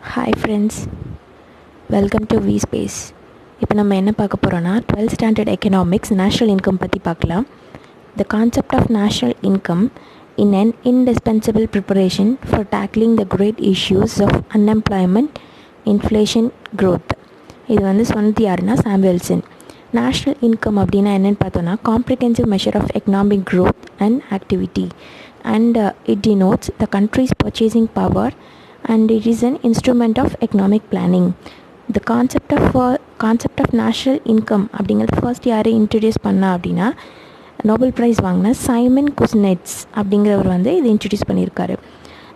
Hi friends, welcome to V Space. இப்போ நம்ம என்ன பார்க்க போகிறோன்னா 12th standard economics national income பற்றி பார்க்கலாம். The concept of national income in an indispensable preparation for tackling the great issues of unemployment, inflation, growth. இது சொன்னது யாருன்னா சாமுவேல்சன். நேஷ்னல் இன்கம் அப்படின்னா என்னென்னு பார்த்தோன்னா comprehensive measure of economic growth and activity and it denotes the country's purchasing power and it is an instrument of economic planning. The concept of national income அப்படிங்கிறது first யார் introduce பண்ணா அப்படின்னா Nobel prize வாங்கின Simon குஸ்னெட்ஸ் அப்படிங்கிறவர் இதை introduce பண்ணியிருக்காரு.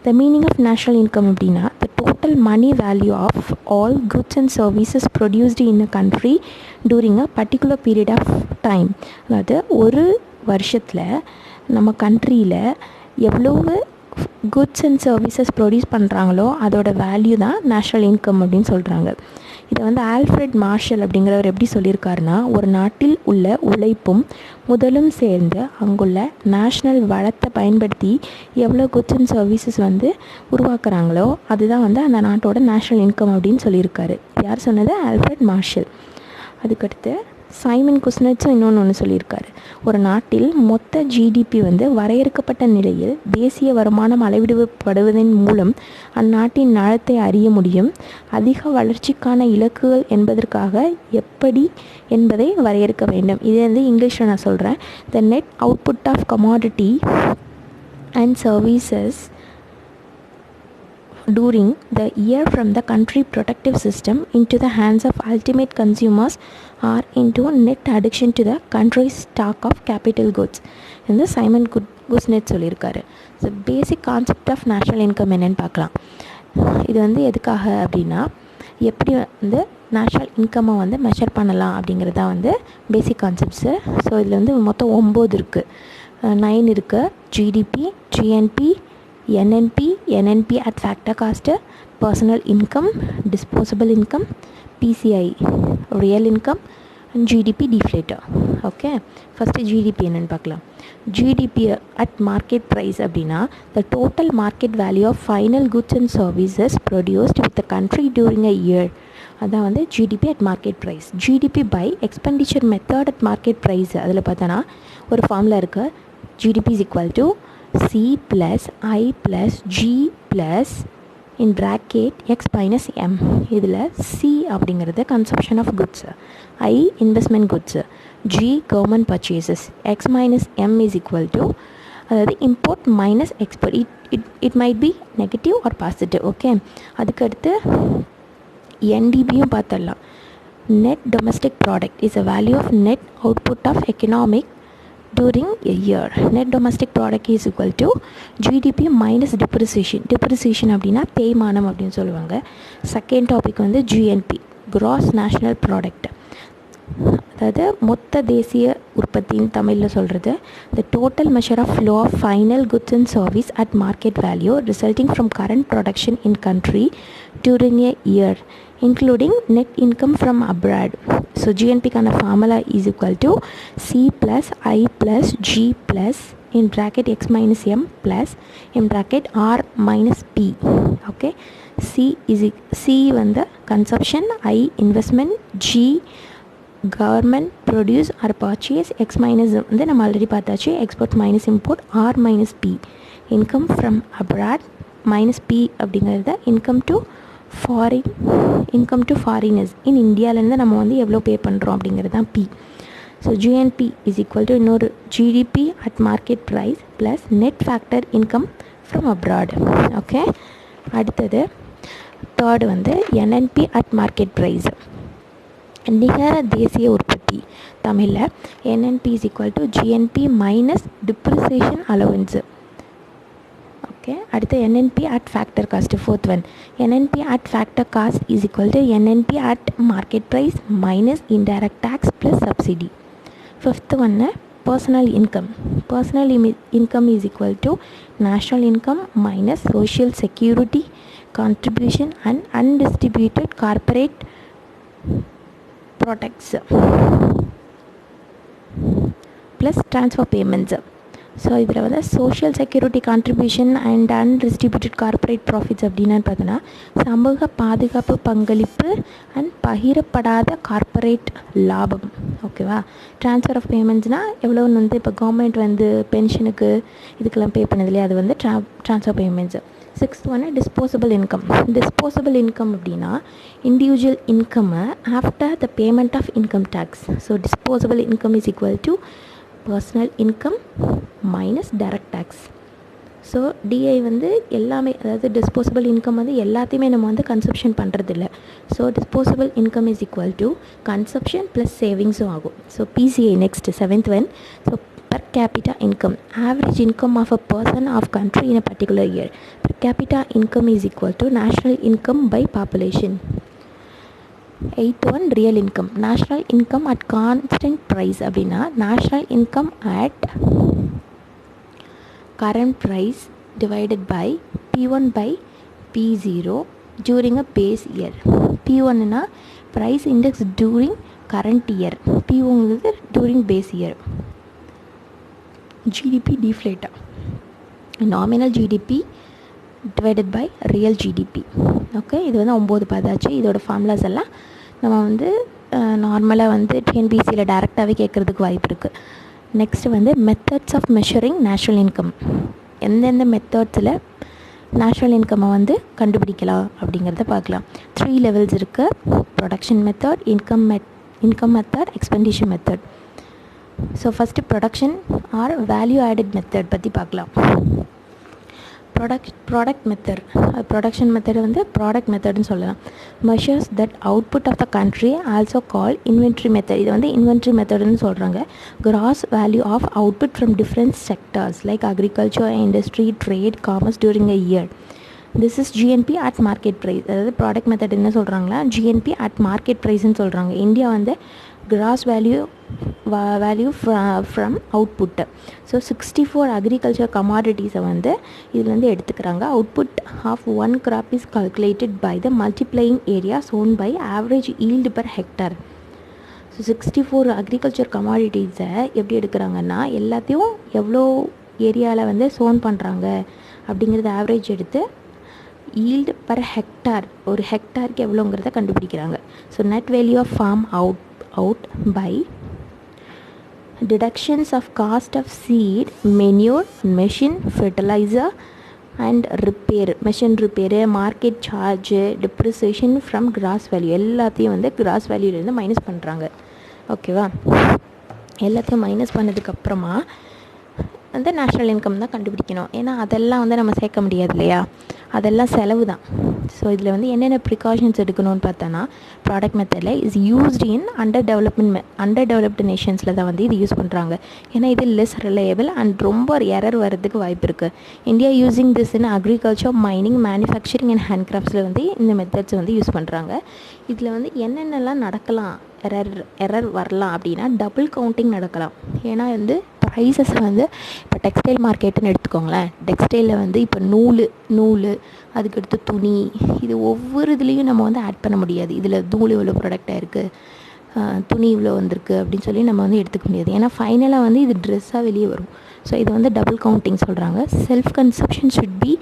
The meaning of national income அப்படின்னா the total money value of all goods and services produced in a country during a particular period of time. அதாவது ஒரு வருஷத்தில் நம்ம கண்ட்ரியில் எவ்வளவு குட்ஸ் அண்ட் சர்வீசஸ் ப்ரொடியூஸ் பண்ணுறாங்களோ அதோட வேல்யூ தான் நேஷ்னல் இன்கம் அப்படின்னு சொல்கிறாங்க. இதை ஆல்ஃப்ரெட் மார்ஷல் அப்படிங்கிறவர் எப்படி சொல்லியிருக்காருன்னா, ஒரு நாட்டில் உள்ள உழைப்பும் முதலும் சேர்ந்து அங்குள்ள நேஷ்னல் வளத்தை பயன்படுத்தி எவ்வளோ குட்ஸ் அண்ட் சர்வீசஸ் உருவாக்குறாங்களோ அதுதான் அந்த நாட்டோட நேஷ்னல் இன்கம் அப்படின்னு சொல்லியிருக்காரு. யார் சொன்னது? Alfred Marshall. அதுக்கடுத்து சைமன் குஸ்னெட்ஸும் இன்னொன்று சொல்லியிருக்காரு. ஒரு நாட்டில் மொத்த ஜிடிபி வரையறுக்கப்பட்ட நிலையில் தேசிய வருமானம் அளவிடப்படுவதன் மூலம் அந்நாட்டின் நலத்தை அறிய முடியும். அதிக வளர்ச்சிக்கான இலக்குகள் என்பதற்காக எப்படி என்பதை வரையறுக்க வேண்டும். இது இங்கிலீஷில் நான் சொல்கிறேன். The net output of commodity and services during the year from the country productive system into the hands of ultimate consumers or into net addition to the country's stock of capital goods. இந்த Simon Kuznets சொல்லியிருக்காரு. So basic concept of national income என்னென்னு பார்க்கலாம். இது எதுக்காக அப்படின்னா எப்படி national இன்கம்மை measure பண்ணலாம் அப்படிங்கிறது தான் பேசிக் கான்செப்ட்ஸு. ஸோ இதில் மொத்தம் 9 இருக்குது. 9 இருக்குது. GDP, GNB, NNP at factor cost, personal income, disposable income, PCI real income and GDP deflator. Okay, first GDP என்னன்னு பார்க்கலாம். GDP at market price அப்படின்னா the total market value of final goods and services produced with the country during a year. அதான் GDP at market price. GDP by expenditure method at market price. அதில் பார்த்தோன்னா ஒரு formula இருக்குது. GDP is equal to C plus I plus G plus in bracket X minus M. இதில் C அப்படிங்கிறது consumption of goods, I investment goods, G government purchases, X minus M is equal to அதாவது import minus export. It might be negative or positive. Okay, அதுக்கடுத்து NDBயும் பார்த்துடலாம். Net domestic product is a value of net output of economic during a year. Net domestic product is equal to GDP minus depreciation. Depreciation அப்படின்னா தேய்மானம் அப்படின்னு சொல்லுவாங்க. Second topic GNP, gross national product. அதாவது மொத்த தேசிய உற்பத்தின்னு தமிழில் சொல்கிறது. The total measure of flow of final goods and service at market value resulting from current production in country during a year including net income from abroad. So GNP kind of formula is equal to C plus I plus G plus in bracket X minus M plus in bracket R minus P. Okay, C consumption, I investment, G government produce or purchase, X minus நம்ம already பார்த்தாச்சு export minus import, R minus P income from abroad minus P அப்படிங்கிறது income to foreigners in இந்தியாவிலேருந்து நம்ம எவ்வளோ பே பண்ணுறோம் அப்படிங்கிறது தான் P. So GNP is equal to இன்னொரு GDP at market price plus net factor income from abroad. Okay, அடுத்தது third NNP at market price. நிகர தேசிய உற்பத்தி தமிழில் NNP is equal to GNP minus depreciation allowance. Okay, அடுத்து NNP at factor cost. Fourth one, NNP at factor cost is equal to NNP at market price minus indirect tax plus subsidy. Fifth one, personal income. Personal income is equal to national income minus social security contribution and undistributed corporate products plus transfer payments. So இதில் வந்து social security contribution and undistributed corporate profits அப்படின்னா பார்த்தோன்னா சமூக பாதுகாப்பு பங்களிப்பு and பகிரப்படாத corporate லாபம். ஓகேவா. Transfer of பேமெண்ட்ஸ்னால் எவ்வளோன்னு வந்து இப்போ கவர்மெண்ட் வந்து பென்ஷனுக்கு இதுக்கெல்லாம் பே பண்ணது இல்லையா, அது வந்து ட்ரான்ஸ்ஃபர் பேமெண்ட்ஸு. சிக்ஸ்த் ஒன்று டிஸ்போசபிள் இன்கம். டிஸ்போசபிள் இன்கம் அப்படின்னா இண்டிவிஜுவல் இன்கம்மை after the payment of income tax. So disposable income is equal to personal income minus direct tax. So DI வந்து எல்லாமே, அதாவது டிஸ்போசபிள் இன்கம் வந்து எல்லாத்தையுமே நம்ம வந்து கன்சப்ஷன் பண்ணுறதில்ல. So disposable income is equal to consumption plus சேவிங்ஸும் ஆகும். So PCI next seventh one. So per capita income, average income of a person of country in a particular year. Per capita income is equal to national income by population. Eighth one, real income. National income at constant price அப்படின்னா national income at current price divided by P1 by P0 during a base year. P1 னா price index during current year, P1 is during base year. GDP deflator, nominal GDP divided by real GDP. Okay, இது வந்து 9 பார்த்தாச்சு. இதோட formulas எல்லாம் நம்ம வந்து நார்மலாக வந்து டிஎன்பிசியில் டேரெக்டாகவே கேட்குறதுக்கு வாய்ப்பு இருக்குது. நெக்ஸ்ட்டு வந்து methods of measuring national income. எந்தெந்த மெத்தட்ஸில் நேஷ்னல் இன்கம்மை வந்து கண்டுபிடிக்கலாம் அப்படிங்கிறத பார்க்கலாம். 3 லெவல்ஸ் இருக்குது. Production method, income method, expenditure method. So first production or value added method பற்றி பார்க்கலாம். ப்ராடக்ட் மெத்தட், ப்ரொடக்ஷன் மெத்தட் வந்து ப்ராடக்ட் மெத்தட்னு சொல்லலாம். Measures that output of the country also call inventory method. இது வந்து இன்வென்ட்ரி மெத்தட்னு சொல்கிறாங்க. Gross value of output from different sectors like agriculture, industry, trade, commerce during a year. This is GNP at market price. அதாவது product method என்ன சொல்கிறாங்களா, GNP at market ப்ரைஸ்ன்னு சொல்கிறாங்க. India வந்து gross value from output. So 64 agriculture கமாடிட்டிஸை வந்து இதுலேருந்து எடுத்துக்கிறாங்க. Output of one crop is calculated by the multiplying area sown by average yield per hectare. So 64 agriculture கமாடிட்டிஸை எப்படி எடுக்கிறாங்கன்னா எல்லாத்தையும் எவ்வளோ ஏரியாவில் வந்து சோன் பண்ணுறாங்க அப்படிங்கிறத ஆவரேஜ் எடுத்து ஈல்டு பர் ஹெக்டார், ஒரு ஹெக்டாருக்கு எவ்வளோங்கிறத கண்டுபிடிக்கிறாங்க. So net value of farm out by deductions of cost of seed, manure, machine, fertilizer and repair, machine repair, market charge, depreciation from gross value. எல்லாத்தையும் வந்து gross வேல்யூலேருந்து மைனஸ் பண்ணுறாங்க. ஓகேவா. எல்லாத்தையும் மைனஸ் பண்ணதுக்கப்புறமா வந்து நேஷ்னல் இன்கம் தான் கண்டுபிடிக்கணும். ஏன்னா அதெல்லாம் வந்து நம்ம சேர்க்க முடியாது இல்லையா, அதெல்லாம் செலவு தான். ஸோ இதில் வந்து என்னென்ன ப்ரிகாஷன்ஸ் எடுக்கணும்னு பார்த்தோன்னா ப்ராடக்ட் மெத்தடில் is used in under developed நேஷன்ஸில் தான் வந்து இது யூஸ் பண்ணுறாங்க. ஏன்னா இது லெஸ் ரிலையபிள் அண்ட் ரொம்ப எரர் வரதுக்கு வாய்ப்பு இருக்குது. India using this in agriculture, mining, manufacturing and ஹேண்ட்கிராஃப்ட்ஸில் வந்து இந்த மெத்தட்ஸ் வந்து யூஸ் பண்ணுறாங்க. இதில் வந்து என்னென்னலாம் நடக்கலாம், எரர் வரலாம் அப்படின்னா டபுள் கவுண்டிங் நடக்கலாம். ஏன்னா வந்து ப்ரைஸஸ் வந்து இப்போ டெக்ஸ்டைல் மார்க்கெட்டுன்னு எடுத்துக்கோங்களேன். டெக்ஸ்டைலில் வந்து இப்போ நூல் அதுக்கடுத்து துணி, இது ஒவ்வொரு இதுலேயும் நம்ம வந்து ஆட் பண்ண முடியாது. இதில் நூல் இவ்வளோ ப்ராடக்டாக இருக்குது, துணி இவ்வளோ வந்திருக்கு அப்படின்னு சொல்லி நம்ம வந்து எடுத்துக்க முடியாது. ஏன்னா ஃபைனலாக வந்து இது ட்ரெஸ்ஸாக வெளியே வரும். ஸோ இது வந்து டபுள் கவுண்டிங் சொல்கிறாங்க. Self consumption should be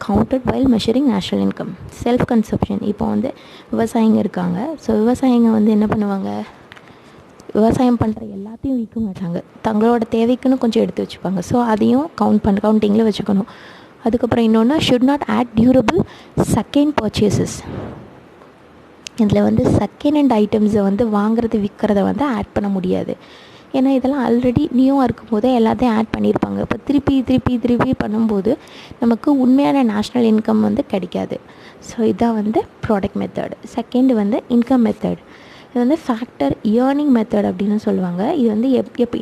counted while measuring national income. Self consumption, இப்போ வந்து விவசாயிங்க இருக்காங்க. ஸோ விவசாயிங்க வந்து என்ன பண்ணுவாங்க, விவசாயம் பண்ணுற எல்லாத்தையும் விற்க மாட்டாங்க, தங்களோட தேவைக்குன்னு கொஞ்சம் எடுத்து வச்சுப்பாங்க. ஸோ அதையும் கவுண்டிங்கில் வச்சுக்கணும். அதுக்கப்புறம் இன்னொன்று, should not add durable second purchases. இதில் வந்து செகண்ட் ஹேண்ட் ஐட்டம்ஸை வந்து வாங்குறது விற்கிறத வந்து ஆட் பண்ண முடியாது. ஏன்னா இதெல்லாம் ஆல்ரெடி நியூவாக இருக்கும் போதே எல்லாத்தையும் ஆட் பண்ணியிருப்பாங்க. இப்போ திருப்பி பண்ணும்போது நமக்கு உண்மையான நேஷ்னல் இன்கம் வந்து கிடைக்காது. ஸோ இதான் வந்து ப்ராடக்ட் மெத்தட். செகண்ட் வந்து இன்கம் மெத்தட். இது வந்து ஃபேக்டர் இயர்னிங் மெத்தட் அப்படின்னு சொல்லுவாங்க. இது வந்து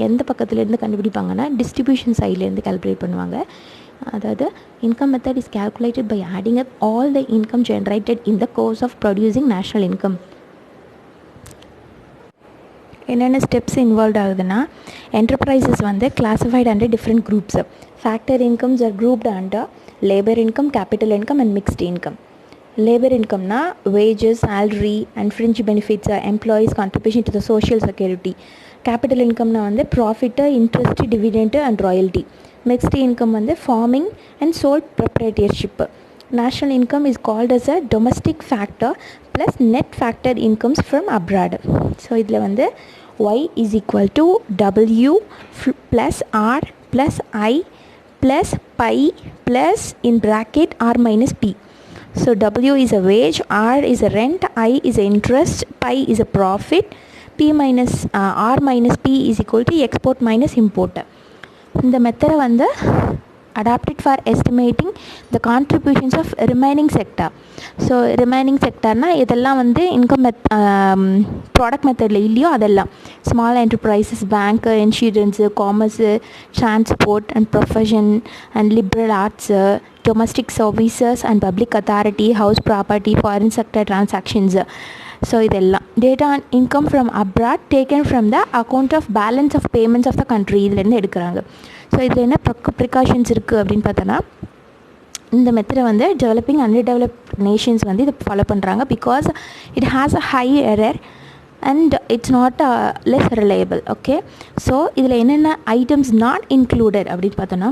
எந்த பக்கத்துலேருந்து கண்டுபிடிப்பாங்கன்னா டிஸ்ட்ரிபியூஷன் சைட்லேருந்து கால்குலேட் பண்ணுவாங்க. அதாவது income method is calculated by adding up all the income generated in the course of producing national income. என்னென்ன ஸ்டெப்ஸ் இன்வால்வ் ஆகுதுன்னா, என்டர்பிரைசஸ் வந்து classified under different groups. Factor incomes are grouped under labour income, capital income and mixed income. Labour இன்கம்னா wages, salary and fringe benefits, employees contribution to the social security. Capital இன்கம்னா வந்து profit, interest, dividend and royalty. Mixed income வந்து farming and sole proprietorship. National income is called as a domestic factor plus net factor incomes from abroad. So இதில் வந்து y is equal to w plus r plus I plus pi plus in bracket r minus p. So w is a wage, r is a rent, I is a interest, pi is a profit, p minus r minus p is equal to export minus import. இந்த மெத்தடை வந்து adapted for estimating the contributions of remaining sector. So remaining sectorனா இதெல்லாம் வந்து income product மெத்தடில் இல்லையோ அதெல்லாம் small enterprises, bank, insurance, commerce, transport and profession and liberal arts, domestic services and public authority, house property, foreign sector transactions. So இதெல்லாம் data on income from abroad taken from the account of balance of payments of the country இதுலேருந்து எடுக்கிறாங்க. So இதில் என்ன precautions இருக்குது அப்படின்னு பார்த்தோன்னா, இந்த மெத்தடை வந்து டெவலப்பிங் அண்டர் டெவலப்ட் நேஷன்ஸ் வந்து இதை ஃபாலோ பண்ணுறாங்க. Because it has a high error and it's not less reliable. Okay, so இதில் என்னென்ன ஐட்டம்ஸ் நாட் இன்க்ளூடட் அப்படின்னு பார்த்தோன்னா,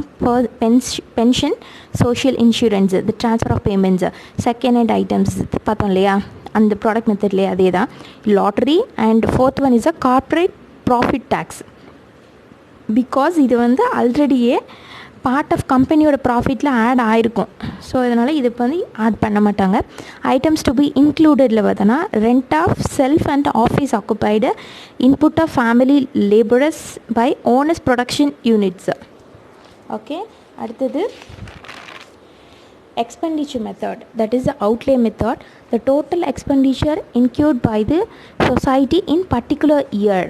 pension, social insurance, the transfer of payments, second hand items பார்த்தோம் இல்லையா அந்த ப்ராடக்ட் மெத்தட்லேயே அதே தான், lottery. And fourth one is a corporate profit tax. Because இது வந்து ஆல்ரெடியே பார்ட் ஆஃப் கம்பெனியோட ப்ராஃபிட்டில் ஆட் ஆகிருக்கும். ஸோ அதனால் இது வந்து ஆட் பண்ண மாட்டாங்க. ஐட்டம்ஸ் டு பி இன்க்ளூடடில் பார்த்தோன்னா, rent of self and office occupied, input of family labourers by owners production units. Okay, அடுத்தது expenditure method, that is the outlay method. The total expenditure incurred by the society in particular year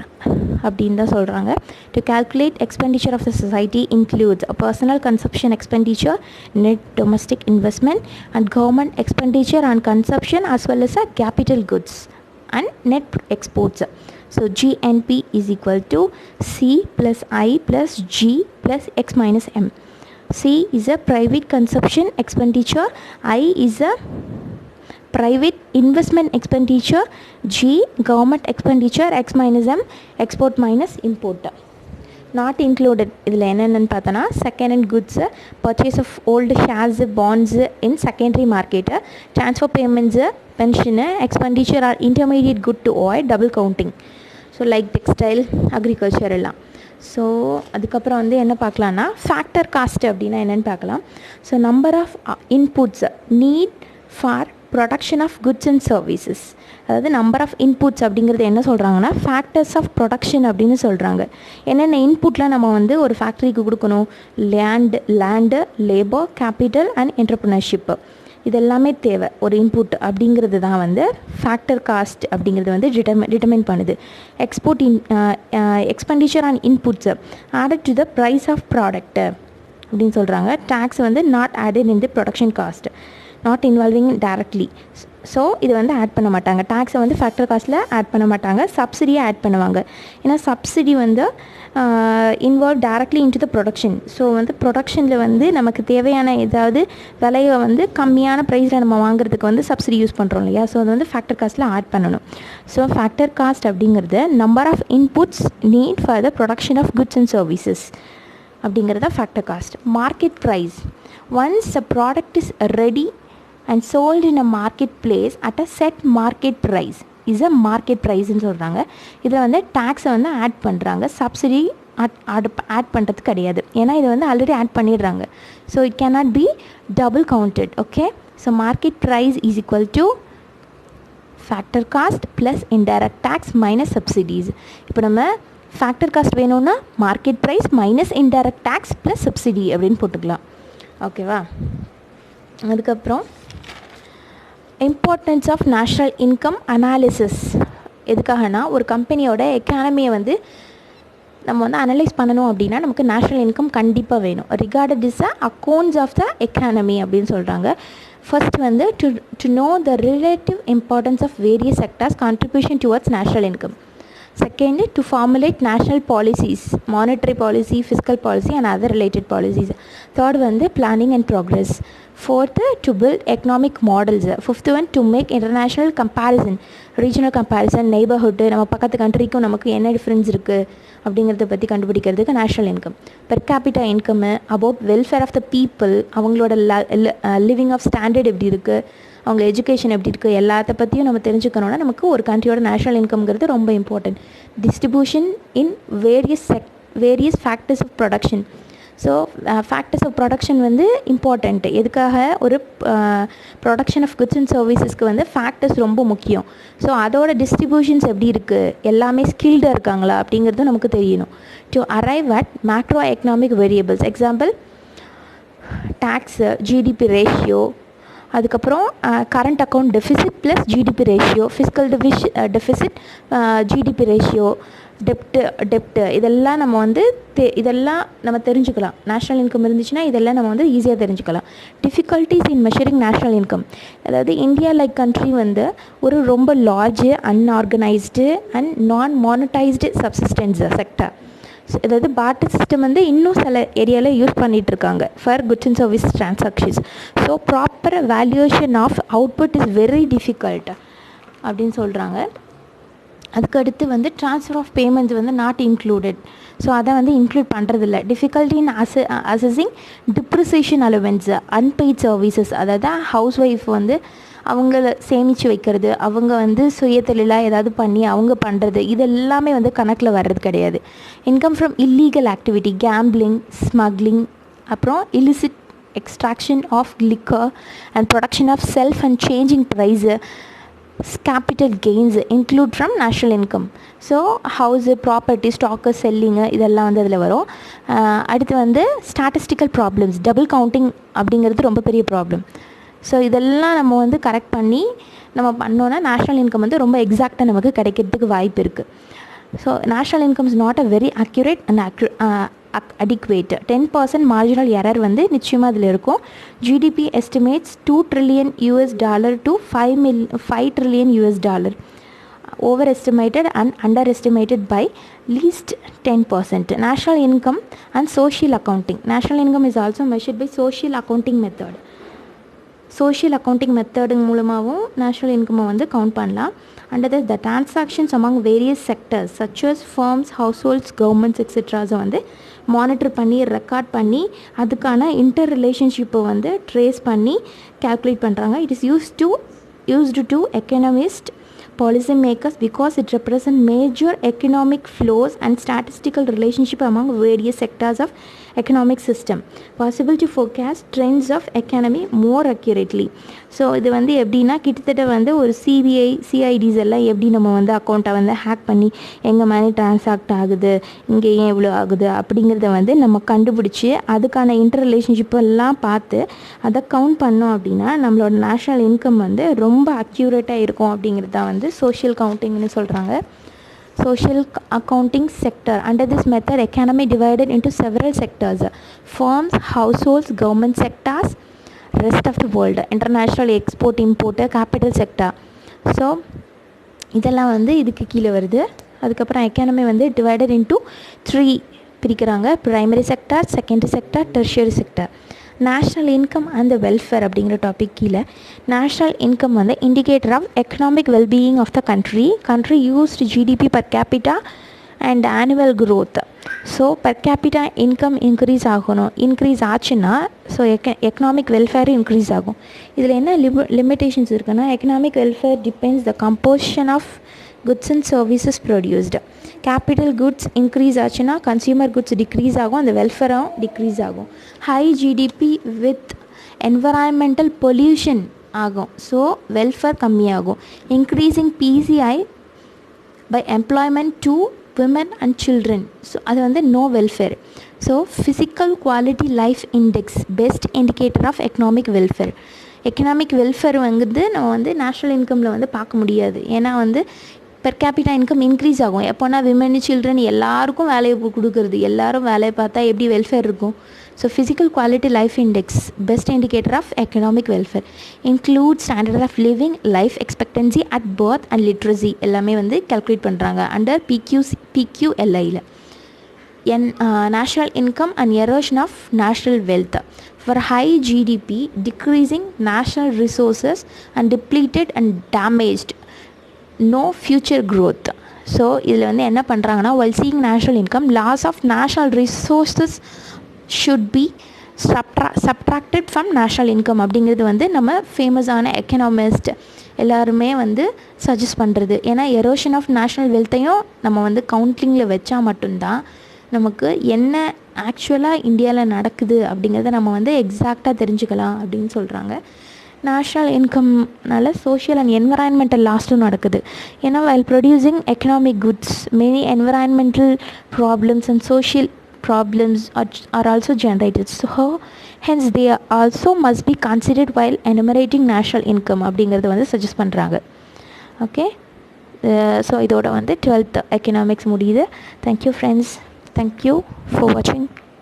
அப்படின்னு தான் சொல்கிறாங்க. To calculate expenditure of the society includes a personal consumption expenditure, net domestic investment and government expenditure on consumption as well as a capital goods and net exports. So GNP is equal to C plus I plus G plus X minus M. C is a private consumption expenditure, I is a private investment expenditure, G government expenditure, X minus M export minus import. Not included இதில் என்னென்னு பார்த்தோன்னா, second hand goods, purchase of old shares, bonds in secondary market, transfer payments, pension, expenditure or intermediate good to avoid double counting. So like textile, agriculture எல்லாம். So அதுக்கப்புறம் வந்து என்ன பார்க்கலான்னா, factor cost அப்படின்னா என்னென்னு பார்க்கலாம். So number of inputs need for production of goods and services, அதாவது number of inputs அப்படிங்கிறது என்ன சொல்கிறாங்கன்னா, ஃபேக்டர்ஸ் ஆஃப் ப்ரொடக்ஷன் அப்படின்னு சொல்கிறாங்க. என்னென்ன இன்புட்லாம் நம்ம வந்து ஒரு ஃபேக்ட்ரிக்கு கொடுக்கணும், லேண்டு, லேபர், கேபிட்டல் அண்ட் என்டர்ப்ரனர்ஷிப்பு, இதெல்லாமே தேவை ஒரு இன்புட் அப்படிங்கிறது தான் வந்து ஃபேக்டர் காஸ்ட் அப்படிங்கிறது வந்து டிட்டர்மைன் பண்ணுது. Expenditure on inputs added to the price of product அப்படின்னு சொல்கிறாங்க. டேக்ஸ் வந்து not added in the production cost, not involving directly. So இது வந்து ஆட் பண்ண மாட்டாங்க. டேக்ஸை வந்து ஃபேக்டர் காஸ்ட்டில் ஆட் பண்ண மாட்டாங்க, சப்சிடியை ஆட் பண்ணுவாங்க. ஏன்னா சப்சிடி வந்து involve directly into the production. So வந்து ப்ரொடக்ஷனில் வந்து நமக்கு தேவையான ஏதாவது விலையை வந்து கம்மியான ப்ரைஸில் நம்ம வாங்குறதுக்கு வந்து சப்சிடி யூஸ் பண்ணுறோம் இல்லையா. ஸோ அது வந்து ஃபேக்டர் காஸ்ட்டில் ஆட் பண்ணணும். ஸோ ஃபேக்டர் காஸ்ட் அப்படிங்கிறது number of inputs need for the production of goods and services அப்படிங்கிறத factor cost. Market price, once a product is ready and sold in a marketplace at a set market price is a market price ன்னு சொல்கிறாங்க. இதில் வந்து டேக்ஸை வந்து add பண்ணுறாங்க, subsidy add பண்ணுறது கிடையாது. ஏன்னா இதை வந்து ஆல்ரெடி ஆட் பண்ணிடுறாங்க. So it cannot be double counted. Okay, so market price is equal to factor cost plus indirect tax minus subsidies. இப்போ நம்ம ஃபேக்டர் காஸ்ட் வேணும்னா market price minus indirect tax plus subsidy அப்படின்னு போட்டுக்கலாம். ஓகேவா? அதுக்கப்புறம் importance of national income analysis எதுக்காகனா, ஒரு கம்பெனியோட எக்கானமியை வந்து நம்ம வந்து அனலைஸ் பண்ணணும் அப்படின்னா நமக்கு நேஷ்னல் இன்கம் கண்டிப்பாக வேணும். Recorded is accounts of the economy அப்படின்னு சொல்கிறாங்க. ஃபர்ஸ்ட் வந்து to know the relative importance of various sectors contribution towards national income. Secondly, to formulate national policies, monetary policy, fiscal policy and other related policies. Third வந்து planning and progress. Fourth, to build economic models. Fifth one, to make international comparison, regional comparison, neighborhood, நம்ம பக்கத்து கண்ட்ரிக்கும் நமக்கு என்ன difference இருக்குது அப்படிங்கிறத பற்றி கண்டுபிடிக்கிறதுக்கு national income. Per capita income, about welfare of the people, அவங்களோட லிவிங் ஆஃப் ஸ்டாண்டர்ட் எப்படி இருக்குது, அவங்க எஜுகேஷன் எப்படி இருக்குது, எல்லாத்த பற்றியும் நம்ம தெரிஞ்சுக்கணுன்னா நமக்கு ஒரு கண்ட்ரியோட நேஷ்னல் இன்கம்ங்கிறது ரொம்ப important. Distribution in various factors of production. So factors of production வந்து இம்பார்ட்டண்ட்டு. எதுக்காக? ஒரு ப்ரொடக்ஷன் ஆஃப் குட்ஸ் அண்ட் சர்வீசஸ்க்கு வந்து ஃபேக்டர்ஸ் ரொம்ப முக்கியம். ஸோ அதோட டிஸ்ட்ரிபியூஷன்ஸ் எப்படி இருக்குது, எல்லாமே ஸ்கில்டாக இருக்காங்களா அப்படிங்கிறதும் நமக்கு தெரியணும். To arrive at macro economic variables, example tax, GDP ratio, அதுக்கப்புறம் current account deficit plus GDP ratio, fiscal deficit GDP ratio, டெப்ட்டு இதெல்லாம் நம்ம வந்து இதெல்லாம் நம்ம தெரிஞ்சுக்கலாம். நேஷ்னல் இன்கம் இருந்துச்சுன்னா இதெல்லாம் நம்ம வந்து ஈஸியாக தெரிஞ்சுக்கலாம். Difficulties in measuring national income, அதாவது இந்தியா லைக் கண்ட்ரி வந்து ஒரு ரொம்ப large unorganised and non monetised subsistence sector. அதாவது பார்ட்டர் சிஸ்டம் வந்து இன்னும் சில ஏரியாவில் யூஸ் பண்ணிகிட்ருக்காங்க for goods and service transactions. So proper valuation of output is very difficult அப்படின்னு சொல்கிறாங்க. அதுக்கடுத்து வந்து ட்ரான்ஸ்ஃபர் ஆஃப் பேமெண்ட்ஸ் வந்து நாட் இன்க்ளூடட். ஸோ அதை வந்து இன்க்ளூட் பண்ணுறதில்ல. Difficulty in assessing depreciation allowance, unpaid services, அதாவது ஹவுஸ் ஒய்ஃப் வந்து அவங்கள சேமித்து வைக்கிறது, அவங்க வந்து சுயதொழிலாக ஏதாவது பண்ணி அவங்க பண்ணுறது, இது எல்லாமே வந்து கணக்கில் வர்றது கிடையாது. Income from illegal activity, gambling, smuggling, அப்புறம் illicit extraction of liquor and production of self and changing price, capital gains include from national income. So house, property, stock, selling இதெல்லாம் வந்து அதில் வரும். அடுத்து வந்து ஸ்டாட்டிஸ்டிக்கல் ப்ராப்ளம்ஸ், டபுள் கவுண்டிங் அப்படிங்கிறது ரொம்ப பெரிய ப்ராப்ளம். ஸோ இதெல்லாம் நம்ம வந்து கரெக்ட் பண்ணி நம்ம பண்ணோன்னா நேஷ்னல் இன்கம் வந்து ரொம்ப எக்ஸாக்டாக நமக்கு கிடைக்கிறதுக்கு வாய்ப்பு இருக்குது. So national income is not a very accurate and adequate. 10% marginal error வந்து நிச்சயமாக அதில் இருக்கும். GDP estimates $2 trillion to $5 trillion, over estimated and under estimated by least 10%. National income and social accounting. National income is also measured by social accounting method. Social accounting method மூலமாகவும் national இன்கம்மை வந்து count பண்ணலாம். And the transactions among various sectors such as firms, households, governments எக்ஸெட்ராஸை வந்து monitor பண்ணி record பண்ணி அதுக்கான inter ரிலேஷன்ஷிப்பை வந்து ட்ரேஸ் பண்ணி கால்குலேட் பண்ணுறாங்க. It is used to economists, policy makers, because it represents major economic flows and statistical relationship among various sectors of economic system, possible to forecast trends of economy more accurately. So இது வந்து எப்படின்னா கிட்டத்தட்ட வந்து ஒரு CBI, CIDs எல்லாம் எப்படி நம்ம வந்து அக்கௌண்ட்டை வந்து ஹேக் பண்ணி எங்கே மணி ட்ரான்சாக்ட் ஆகுது, இங்கே ஏன் எவ்வளோ ஆகுது அப்படிங்கிறத வந்து நம்ம கண்டுபிடிச்சி அதுக்கான இன்டர் ரிலேஷன்ஷிப் எல்லாம் பார்த்து அதை கவுண்ட் பண்ணோம் அப்படின்னா நம்மளோட நேஷ்னல் இன்கம் வந்து ரொம்ப அக்யூரேட்டாக இருக்கும் அப்படிங்கிறது தான் வந்து சோஷியல் கவுண்டிங்னு சொல்கிறாங்க. Social accounting sector. Under this method, economy divided into several sectors: firms, households, government sectors, rest of the world, international export import, capital sector. So இதெல்லாம் வந்து இதுக்கு கீழே வருது. அதுக்கப்புறம் எக்கானமி வந்து டிவைடட் இன்ட்டு 3 பிரிக்கிறாங்க: primary sector, secondary sector, tertiary sector. National income and welfare அப்படிங்கிற topic கீழே நேஷ்னல் இன்கம் வந்து indicator of economic wellbeing of the country used GDP per capita and annual growth. So per capita income increase ஆச்சுன்னா so economic வெல்ஃபேரும் increase ஆகும். இதில் என்ன limitations இருக்குன்னா, economic welfare depends the composition of goods and services produced. capital goods increase ஆச்சுன்னா consumer goods decrease ஆகும், அந்த வெல்ஃபேரும் degrees ஆகும். high GDP with environmental pollution ஆகும், ஸோ வெல்ஃபேர் கம்மியாகும். increasing PCI by employment to women and children, so அது வந்து no welfare. So physical quality life index best indicator of economic welfare. Economic welfare வந்து நம்ம வந்து national இன்கமில் வந்து பார்க்க முடியாது. ஏன்னா வந்து பெர் கேபிட்டா இன்கம் இன்க்ரீஸ் ஆகும் எப்போனா விமன், சில்ட்ரன் எல்லாருக்கும் வேலையை கொடுக்குறது, எல்லோரும் வேலையை பார்த்தா எப்படி வெல்ஃபேர் இருக்கும்? So physical quality life index, best indicator of economic welfare, includes standard of living, life expectancy at birth and literacy எல்லாமே வந்து calculate பண்ணுறாங்க under PQLIல. National income and erosion of national wealth. For high GDP, decreasing national resources and depleted and damaged, no future growth. So இதில் வந்து என்ன பண்ணுறாங்கன்னா, while seeing national income, loss of national resources should be subtracted from national income அப்படிங்கிறது வந்து நம்ம ஃபேமஸான economist எல்லாருமே வந்து சஜஸ்ட் பண்ணுறது. ஏன்னா எரோஷன் ஆஃப் நேஷ்னல் வெல்த்தையும் நம்ம வந்து கவுண்ட்லிங்கில் வச்சா மட்டும்தான் நமக்கு என்ன ஆக்சுவலாக இந்தியாவில் நடக்குது அப்படிங்கிறத நம்ம வந்து எக்ஸாக்டாக தெரிஞ்சுக்கலாம் அப்படின்னு சொல்கிறாங்க. நேஷ்னல் இன்கம்னால சோஷியல் அண்ட் என்விரான்மெண்டல் லாஸ்ட்டும் நடக்குது. ஏன்னா while producing economic goods, many environmental problems and social problems are also generated. So hence they also must be considered while enumerating national income அப்படிங்கிறத வந்து சஜஸ்ட் பண்ணுறாங்க. ஓகே, ஸோ இதோட வந்து 12th economics முடியுது. Thank you friends. Thank you for watching.